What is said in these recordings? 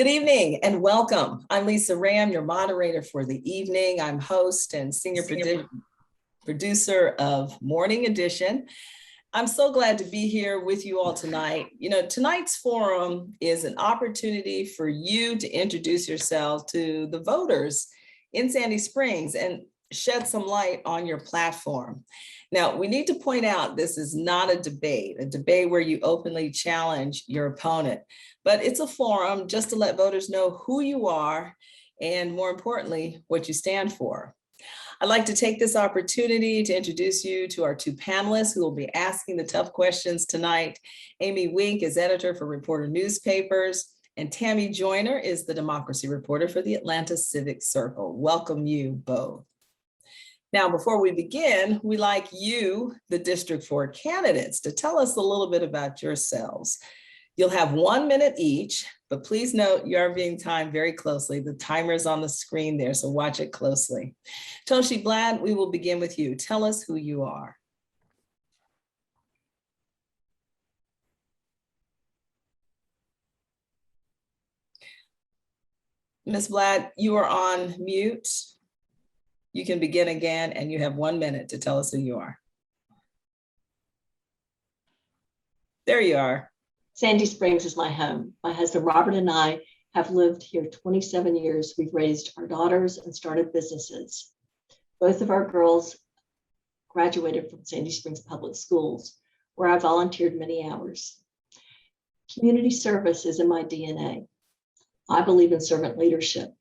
Good evening and welcome. I'm Lisa Rayam, your moderator for the evening. I'm host and senior producer of Morning Edition. I'm so glad to be here with you all tonight. You know, tonight's forum is an opportunity for you to introduce yourselves to the voters in Sandy Springs and shed some light on your platform. Now, we need to point out this is not a debate where you openly challenge your opponent, but it's a forum just to let voters know who you are and, more importantly, what you stand for. I'd like to take this opportunity to introduce you to our two panelists who will be asking the tough questions tonight. Amy Wenk is editor for Reporter Newspapers, and Tammy Joyner is the democracy reporter for the Atlanta Civic Circle. Welcome you both. Now, before we begin, we'd like you, the District 4 candidates, to tell us a little bit about yourselves. You'll have 1 minute each, but please note you are being timed very closely. The timer is on the screen there, so watch it closely. Tochie Blad, we will begin with you. Tell us who you are. Ms. Blad, you are on mute. You can begin again, and you have 1 minute to tell us who you are. There you are. Sandy Springs is my home. My husband, Robert, and I have lived here 27 years. We've raised our daughters and started businesses. Both of our girls graduated from Sandy Springs Public Schools, where I volunteered many hours. Community service is in my DNA. I believe in servant leadership.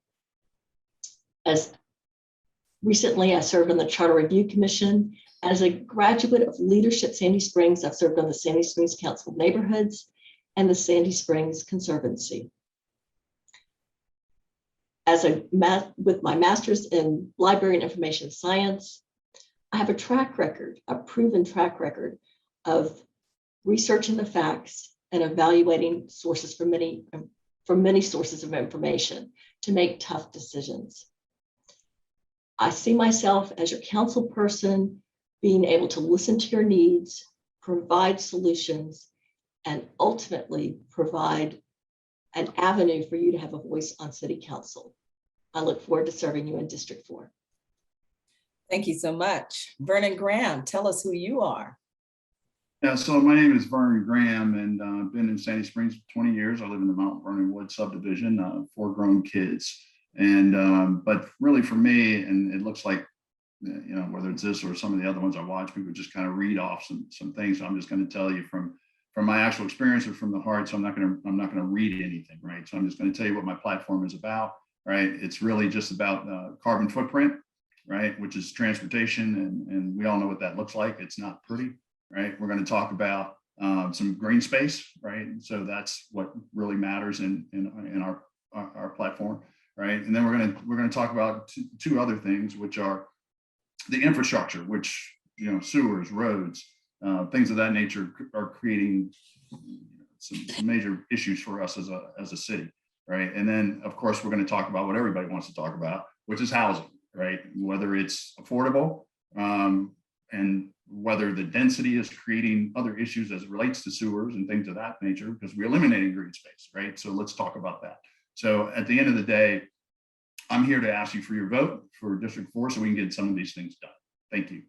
As recently, I served on the Charter Review Commission. As a graduate of Leadership Sandy Springs, I've served on the Sandy Springs Council of Neighborhoods and the Sandy Springs Conservancy. With my master's in library and information science, I have a proven track record of researching the facts and evaluating sources from many sources of information to make tough decisions. I see myself as your council person, being able to listen to your needs, provide solutions, and ultimately provide an avenue for you to have a voice on City Council. I look forward to serving you in District 4. Thank you so much. Vernon Graham, tell us who you are. Yeah, so my name is Vernon Graham, and I've been in Sandy Springs for 20 years. I live in the Mount Vernon Wood subdivision, 4 grown kids. And but really for me, and it looks like, you know, whether it's this or some of the other ones I watch, people just kind of read off some things. So I'm just going to tell you from my actual experience or from the heart. So I'm not going to read anything, right? So I'm just going to tell you what my platform is about, right? It's really just about carbon footprint, right? Which is transportation, and we all know what that looks like. It's not pretty, right? We're going to talk about some green space, right? So that's what really matters in our platform. Right, and then we're going to talk about two other things, which are the infrastructure, which, you know, sewers, roads, things of that nature are creating some major issues for us as a city, right? And then, of course, we're going to talk about what everybody wants to talk about, which is housing, right? Whether it's affordable and whether the density is creating other issues as it relates to sewers and things of that nature, because we're eliminating green space, right? So let's talk about that. So at the end of the day, I'm here to ask you for your vote for District 4 so we can get some of these things done. Thank you.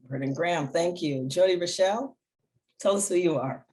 Vernon Graham, thank you. Jody Reichel, tell us who you are.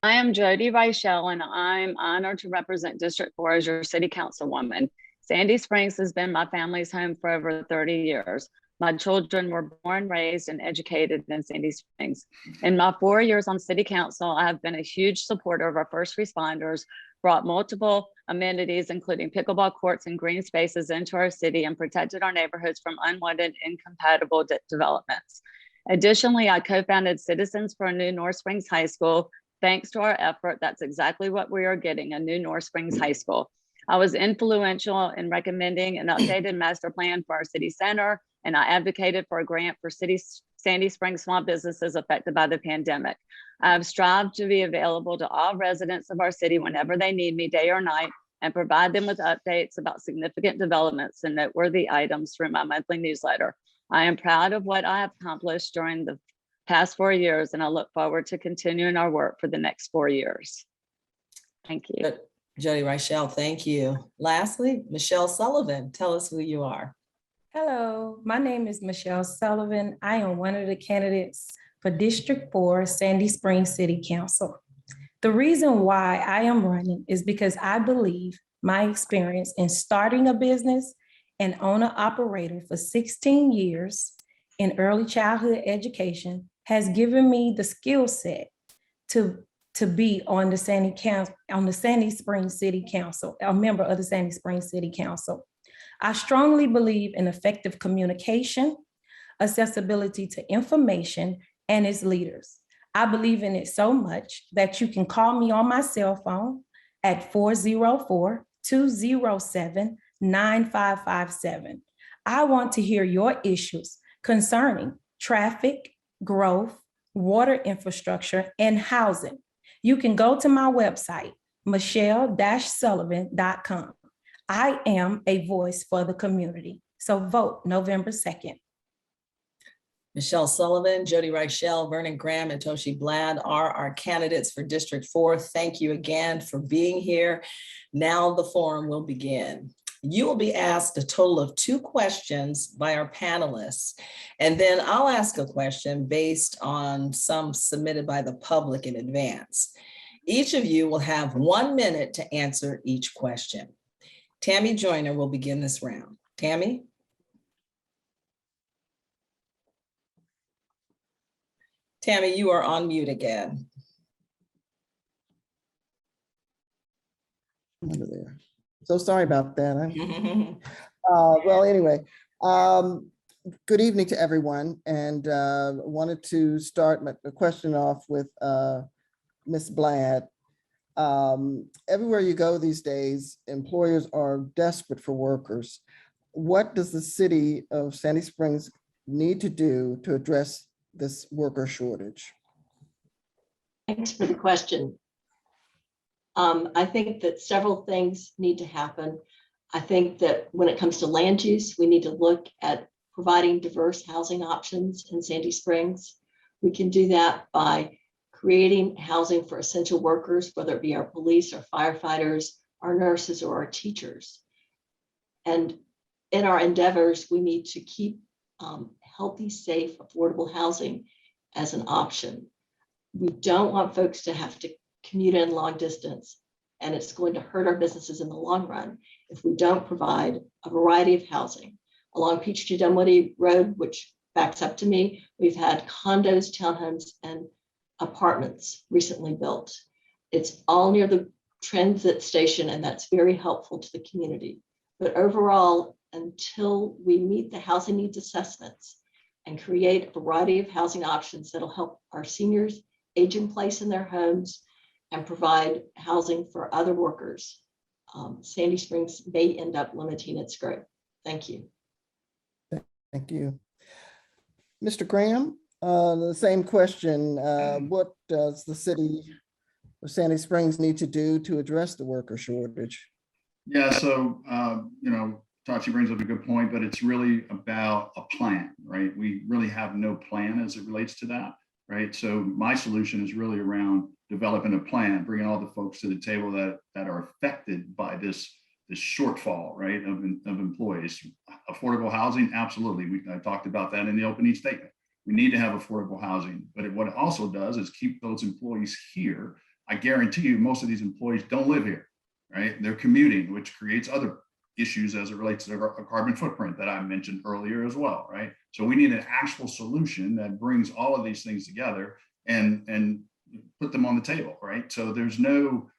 I am Jody Reichel, and I'm honored to represent District 4 as your City Councilwoman. Sandy Springs has been my family's home for over 30 years. My children were born, raised, and educated in Sandy Springs. In my 4 years on City Council, I have been a huge supporter of our first responders, brought multiple amenities, including pickleball courts and green spaces into our city, and protected our neighborhoods from unwanted, incompatible developments. Additionally, I co-founded Citizens for a New North Springs High School. Thanks to our effort, that's exactly what we are getting, a new North Springs High School. I was influential in recommending an updated master plan for our city center, and I advocated for a grant for Sandy Springs small businesses affected by the pandemic. I've strived to be available to all residents of our city whenever they need me, day or night, and provide them with updates about significant developments and noteworthy items through my monthly newsletter. I am proud of what I have accomplished during the past 4 years, and I look forward to continuing our work for the next 4 years. Thank you. Jody Reichel, thank you. Lastly, Michelle Sullivan, tell us who you are. Hello, my name is Michelle Sullivan. I am one of the candidates for District 4 Sandy Springs City Council. The reason why I am running is because I believe my experience in starting a business and owner-operator for 16 years in early childhood education has given me the skill set to be on the Sandy Springs City Council, a member of the Sandy Springs City Council. I strongly believe in effective communication, accessibility to information, and its leaders. I believe in it so much that you can call me on my cell phone at 404-207-9557. I want to hear your issues concerning traffic, growth, water infrastructure, and housing. You can go to my website, michelle-sullivan.com. I am a voice for the community. So vote November 2nd. Michelle Sullivan, Jody Reichel, Vernon Graham, and Tochie Blad are our candidates for District 4. Thank you again for being here. Now the forum will begin. You will be asked a total of 2 questions by our panelists, and then I'll ask a question based on some submitted by the public in advance. Each of you will have 1 minute to answer each question. Tammy Joyner will begin this round. Tammy? Tammy, you are on mute again. Under there. So sorry about that. Well, anyway, good evening to everyone, and wanted to start the question off with Ms. Blad. Everywhere you go these days, employers are desperate for workers. What does the city of Sandy Springs need to do to address this worker shortage? Thanks for the question. I think that several things need to happen. I think that when it comes to land use, we need to look at providing diverse housing options in Sandy Springs. We can do that by creating housing for essential workers, whether it be our police, our firefighters, our nurses, or our teachers. And in our endeavors, we need to keep healthy, safe, affordable housing as an option. We don't want folks to have to commute in long distance, and it's going to hurt our businesses in the long run if we don't provide a variety of housing. Along Peachtree Dunwoody Road, which backs up to me, we've had condos, townhomes, and apartments recently built. It's all near the transit station, and that's very helpful to the community. But overall, until we meet the housing needs assessments and create a variety of housing options that'll help our seniors age in place in their homes and provide housing for other workers, Sandy Springs may end up limiting its growth. Thank you. Thank you. Mr. Graham, the same question. What does the city of Sandy Springs need to do to address the worker shortage? Yeah, so, Tochie brings up a good point, but it's really about a plan, right? We really have no plan as it relates to that, right? So my solution is really around developing a plan, bringing all the folks to the table that are affected by this shortfall, right, of employees. Affordable housing, absolutely. I talked about that in the opening statement. We need to have affordable housing, but what it also does is keep those employees here. I guarantee you, most of these employees don't live here, right? They're commuting, which creates other issues as it relates to a carbon footprint that I mentioned earlier as well, right? So we need an actual solution that brings all of these things together and put them on the table, right? So there's no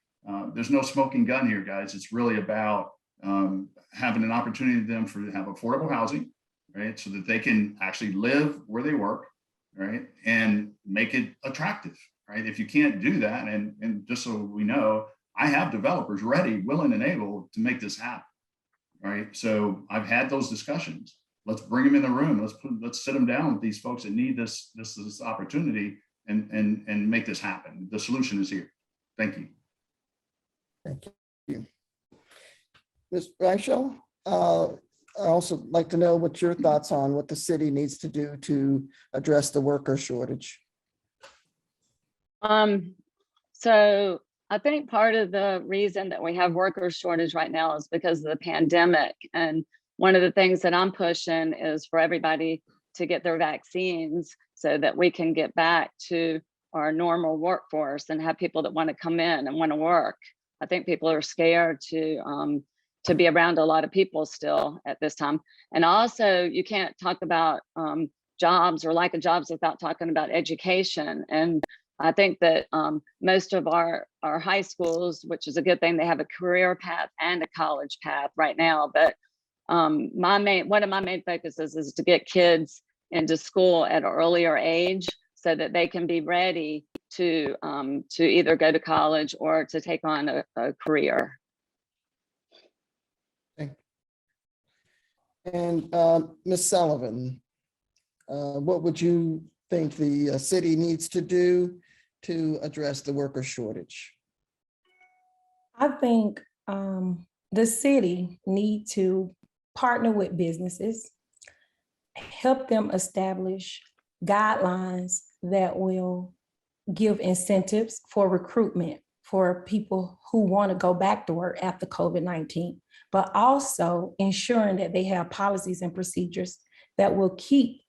smoking gun here, guys. It's really about having an opportunity for them to have affordable housing, right? So that they can actually live where they work, right? And make it attractive, right? If you can't do that, and just so we know, I have developers ready, willing, and able to make this happen, right? So I've had those discussions. Let's bring them in the room. Let's sit them down with these folks that need this opportunity and make this happen. The solution is here. Thank you. Thank you. Ms. Reichel, I also like to know what your thoughts on what the city needs to do to address the worker shortage. So I think part of the reason that we have worker shortage right now is because of the pandemic. And one of the things that I'm pushing is for everybody to get their vaccines so that we can get back to our normal workforce and have people that want to come in and want to work. I think people are scared to be around a lot of people still at this time. And also, you can't talk about jobs or lack of jobs without talking about education. And I think that most of our high schools, which is a good thing, they have a career path and a college path right now. But one of my main focuses is to get kids into school at an earlier age so that they can be ready to either go to college or to take on a career. And Ms. Sullivan, what would you think the city needs to do to address the worker shortage? I think the city need to partner with businesses, help them establish guidelines that will give incentives for recruitment for people who want to go back to work after COVID-19, but also ensuring that they have policies and procedures that will keep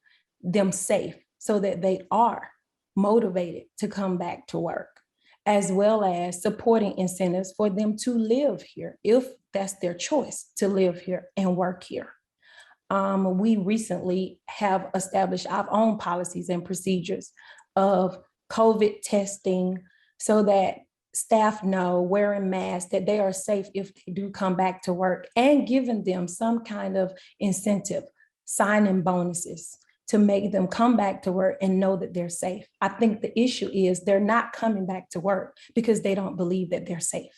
them safe so that they are motivated to come back to work, as well as supporting incentives for them to live here if that's their choice to live here and work here. We recently have established our own policies and procedures of COVID testing so that staff know, wearing masks, that they are safe if they do come back to work, and giving them some kind of incentive, sign-in bonuses to make them come back to work and know that they're safe. I think the issue is they're not coming back to work because they don't believe that they're safe.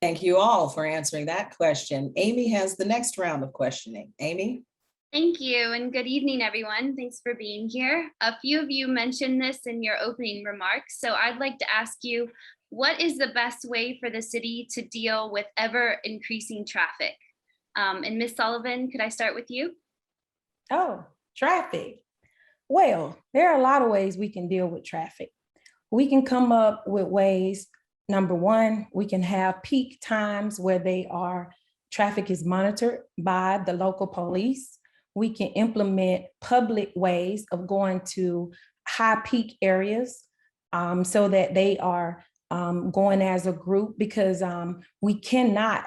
Thank you all for answering that question. Amy has the next round of questioning. Amy? Thank you, and good evening, everyone. Thanks for being here. A few of you mentioned this in your opening remarks, so I'd like to ask you, what is the best way for the city to deal with ever increasing traffic? And Ms. Sullivan, could I start with you? Oh, traffic. Well, there are a lot of ways we can deal with traffic. We can come up with ways. Number one, we can have peak times where traffic is monitored by the local police. We can implement public ways of going to high peak areas so that they are going as a group, because we cannot,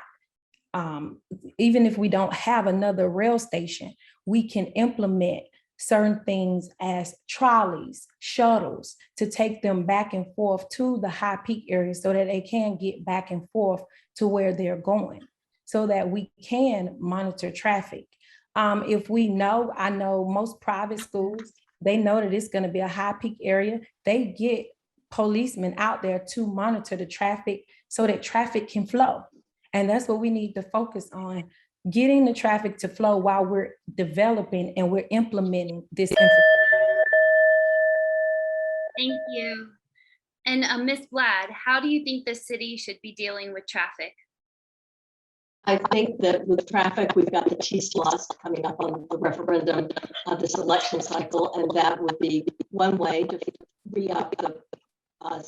even if we don't have another rail station, we can implement certain things as trolleys, shuttles, to take them back and forth to the high peak areas so that they can get back and forth to where they're going, so that we can monitor traffic. If we know, I know most private schools, they know that it's going to be a high peak area. They get policemen out there to monitor the traffic so that traffic can flow. And that's what we need to focus on, getting the traffic to flow while we're developing and we're implementing this information. Thank you. And Ms. Blad, how do you think the city should be dealing with traffic? I think that with traffic, we've got the T-slots coming up on the referendum of this election cycle, and that would be one way to re-up the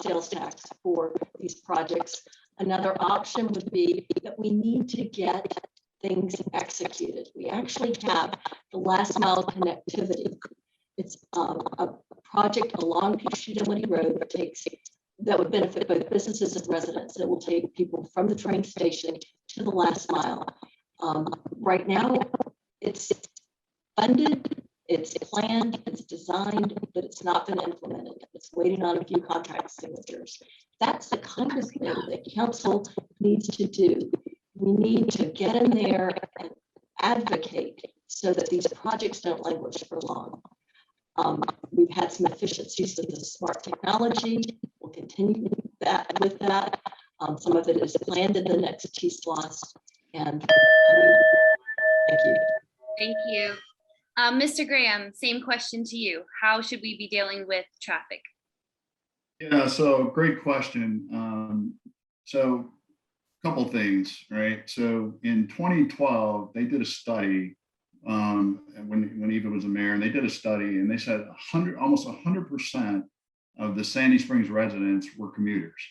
sales tax for these projects. Another option would be that we need to get things executed. We actually have the last mile connectivity. It's a project along Peachtree Dinwiddie Road that would benefit both businesses and residents. It will take people from the train station to the last mile. Right now, it's funded, it's planned, it's designed, but it's not been implemented. It's waiting on a few contract signatures. That's the kind of thing that council needs to do. We need to get in there and advocate so that these projects don't languish for long. We've had some efficiencies with the smart technology. We'll continue with that. Some of it is planned in the next T-slots. And thank you. Thank you. Mr. Graham, same question to you. How should we be dealing with traffic? Yeah, so great question. So a couple things, right? So in 2012, they did a study and when Eva was a mayor, and they did a study, and they said almost 100% of the Sandy Springs residents were commuters.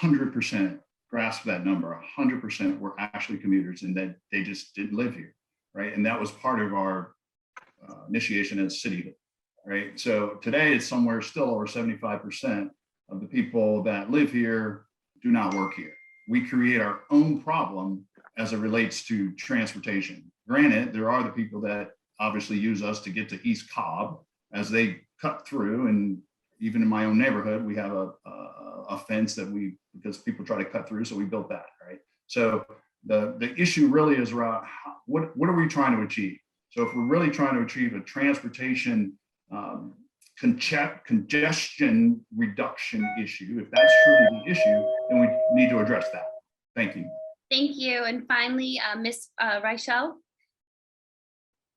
100%, grasp that number. 100% were actually commuters, and that they just didn't live here, right? And that was part of our initiation as cityhood, right? So today it's somewhere still over 75% of the people that live here do not work here. We create our own problem as it relates to transportation. Granted, there are the people that obviously use us to get to East Cobb as they cut through, and even in my own neighborhood, we have a fence that because people try to cut through, so we built that, right? So the issue really is around what are we trying to achieve? So if we're really trying to achieve a transportation congestion reduction issue, if that's truly the issue, then we need to address that. Thank you. Thank you. And finally, Ms. Reichel.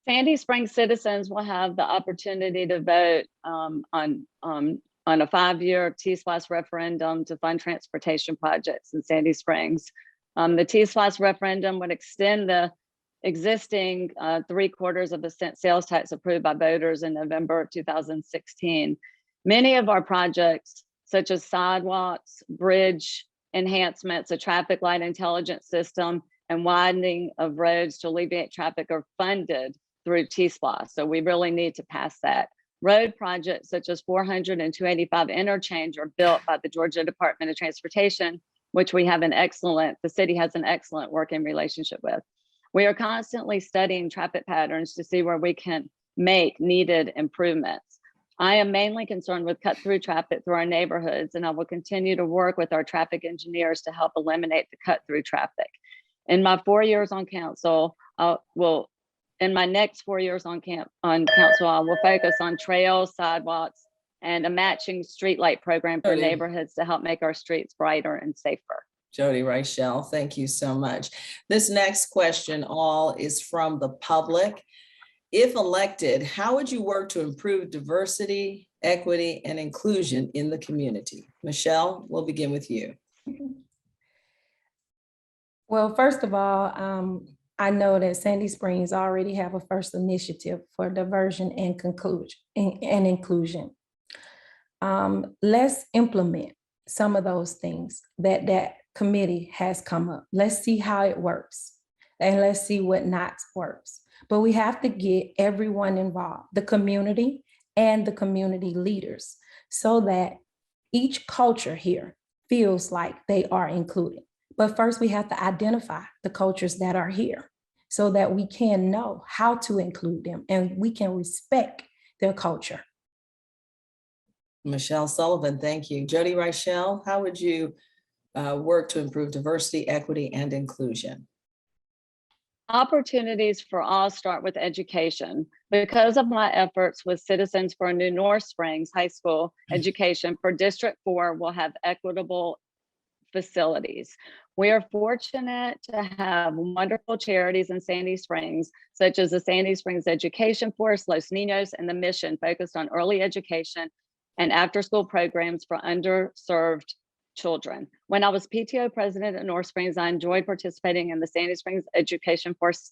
Sandy Springs citizens will have the opportunity to vote on a 5-year T-SPLOST referendum to fund transportation projects in Sandy Springs. The T-SPLOST referendum would extend the existing 0.75% sales tax approved by voters in November of 2016. Many of our projects, such as sidewalks, bridge enhancements, a traffic light intelligence system, and widening of roads to alleviate traffic, are funded through T-SPLOST. So we really need to pass that. Road projects such as 400 and 285 interchange are built by the Georgia Department of Transportation, which the city has an excellent working relationship with. We are constantly studying traffic patterns to see where we can make needed improvements. I am mainly concerned with cut-through traffic through our neighborhoods, and I will continue to work with our traffic engineers to help eliminate the cut-through traffic. In my 4 years on council, in my next 4 years on council, I will focus on trails, sidewalks, and a matching streetlight program for neighborhoods to help make our streets brighter and safer. Jody Reichel, thank you so much. This next question is from the public. If elected, how would you work to improve diversity, equity, and inclusion in the community? Michelle, we'll begin with you. Well, first of all, I know that Sandy Springs already have a first initiative for diversion and inclusion. Let's implement some of those things that committee has come up. Let's see how it works, and let's see what not works. But we have to get everyone involved, the community and the community leaders, so that each culture here feels like they are included. But first, we have to identify the cultures that are here so that we can know how to include them and we can respect their culture. Michelle Sullivan, thank you. Jody Reichel, how would you work to improve diversity, equity, and inclusion? Opportunities for all start with education. Because of my efforts with Citizens for a New North Springs High School education for District 4 will have equitable facilities. We are fortunate to have wonderful charities in Sandy Springs, such as the Sandy Springs Education Force, Los Niños, and the Mission, focused on early education and after-school programs for underserved children. When I was PTO president at North Springs, I enjoyed participating in the Sandy Springs Education Force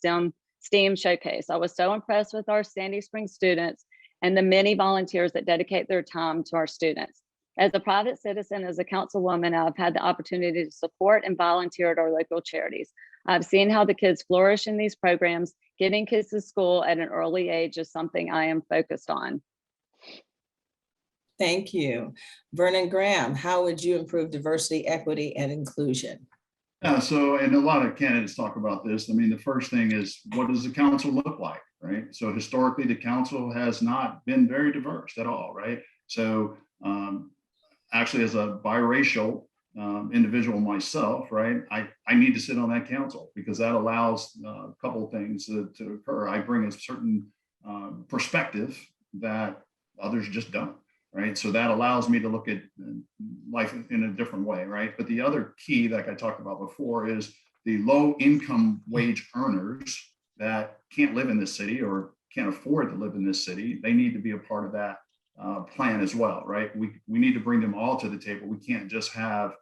STEAM Showcase. I was so impressed with our Sandy Springs students and the many volunteers that dedicate their time to our students. As a private citizen, as a councilwoman, I've had the opportunity to support and volunteer at our local charities. I've seen how the kids flourish in these programs. Getting kids to school at an early age is something I am focused on. Thank you. Vernon Graham, how would you improve diversity, equity, and inclusion? Yeah, so, and a lot of candidates talk about this. I mean, the first thing is, what does the council look like, right? So historically, the council has not been very diverse at all, right? So actually, as a biracial individual myself, right, I need to sit on that council because that allows a couple of things to occur. I bring a certain perspective that others just don't. Right. So that allows me to look at life in a different way. Right. But the other key, like I talked about before, is the low income wage earners that can't live in this city or can't afford to live in this city. They need to be a part of that plan as well. Right. We need to bring them all to the table. We can't just have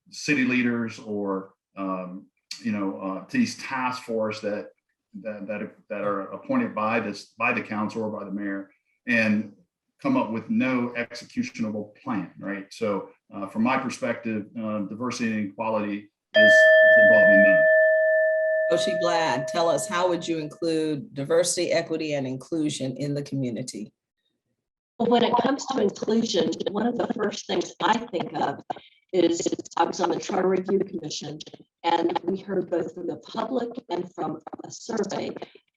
city leaders or, these task force that that are appointed by the council or by the mayor, and come up with no executionable plan, right? So from my perspective, diversity and equality is involved in none. Tochie Blad, tell us, how would you include diversity, equity, and inclusion in the community? Well, when it comes to inclusion, one of the first things I think of is I was on the Charter Review Commission, and we heard both from the public and from a survey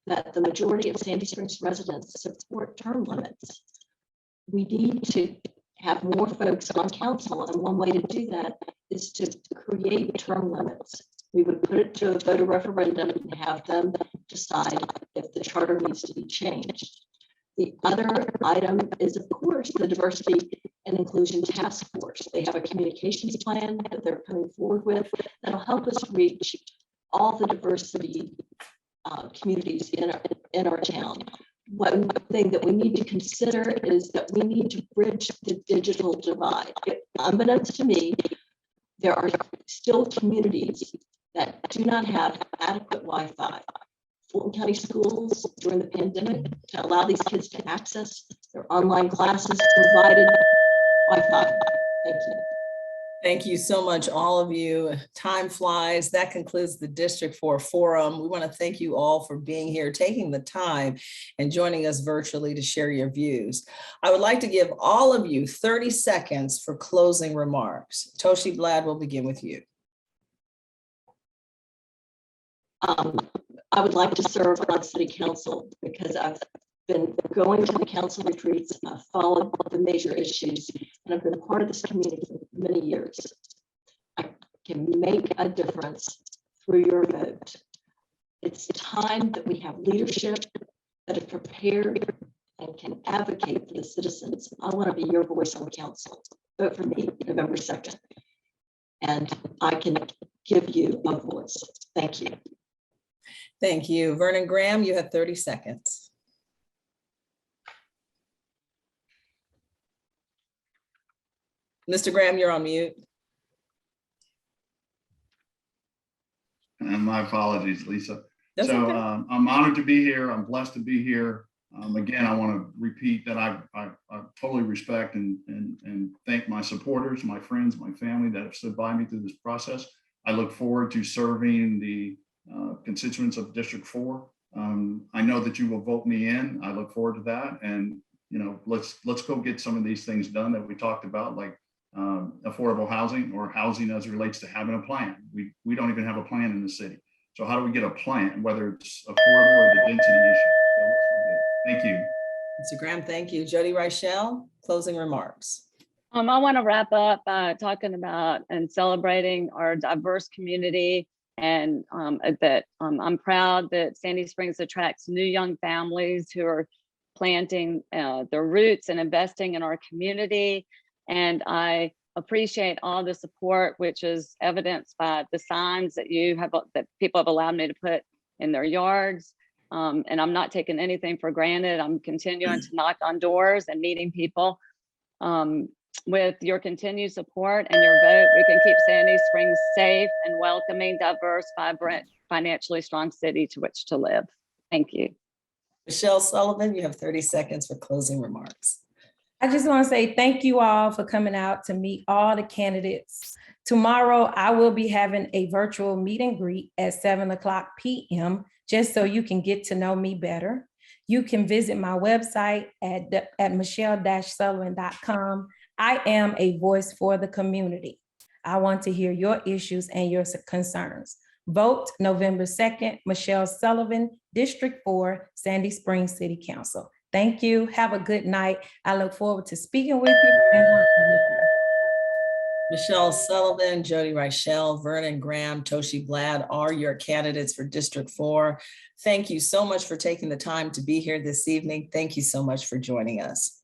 that the majority of Sandy Springs residents support term limits. We need to have more folks on council, and one way to do that is to create term limits. We would put it to a voter referendum and have them decide if the charter needs to be changed. The other item is, of course, the Diversity and Inclusion Task Force. They have a communications plan that they're coming forward with that'll help us reach all the diversity communities in our town. One thing that we need to consider is that we need to bridge the digital divide. Unbeknownst to me, there are still communities that do not have adequate Wi-Fi. Fulton County Schools during the pandemic to allow these kids to access their online classes provided Wi-Fi. Thank you. Thank you so much, all of you. Time flies. That concludes the District 4 Forum. We want to thank you all for being here, taking the time and joining us virtually to share your views. I would like to give all of you 30 seconds for closing remarks. Tochie Blad, will begin with you. I would like to serve on city council because I've been going to the council retreats, I've followed the major issues, and I've been part of this community for many years. I can make a difference through your vote. It's time that we have leadership that is prepared and can advocate for the citizens. I want to be your voice on council. Vote for me November 2nd. And I can give you a voice. Thank you. Thank you. Vernon Graham, you have 30 seconds. Mr. Graham, you're on mute. And my apologies, Lisa. That's so okay. I'm honored to be here. I'm blessed to be here. Again, I want to repeat that I totally respect and thank my supporters, my friends, my family that have stood by me through this process. I look forward to serving the constituents of District 4. I know that you will vote me in. I look forward to that. And, you know, let's go get some of these things done that we talked about, like affordable housing or housing as it relates to having a plan. We don't even have a plan in the city. So how do we get a plan, whether it's affordable or the density issue? So let's go get it. Thank you. Mr. Graham, thank you. Jody Reichel, closing remarks. I want to wrap up talking about and celebrating our diverse community, and that I'm proud that Sandy Springs attracts new young families who are planting their roots and investing in our community. And I appreciate all the support, which is evidenced by the signs that that people have allowed me to put in their yards. And I'm not taking anything for granted. I'm continuing to knock on doors and meeting people. With your continued support and your vote, we can keep Sandy Springs safe and welcoming, diverse, vibrant, financially strong city to which to live. Thank you. Michelle Sullivan, you have 30 seconds for closing remarks. I just want to say thank you all for coming out to meet all the candidates. Tomorrow, I will be having a virtual meet and greet at 7:00 p.m. just so you can get to know me better. You can visit my website at michelle-sullivan.com. I am a voice for the community. I want to hear your issues and your concerns. Vote November 2nd, Michelle Sullivan, District 4, Sandy Springs City Council. Thank you. Have a good night. I look forward to speaking with you and working with you. Michelle Sullivan, Jody Reichel, Vernon Graham, Tochie Blad are your candidates for District 4. Thank you so much for taking the time to be here this evening. Thank you so much for joining us.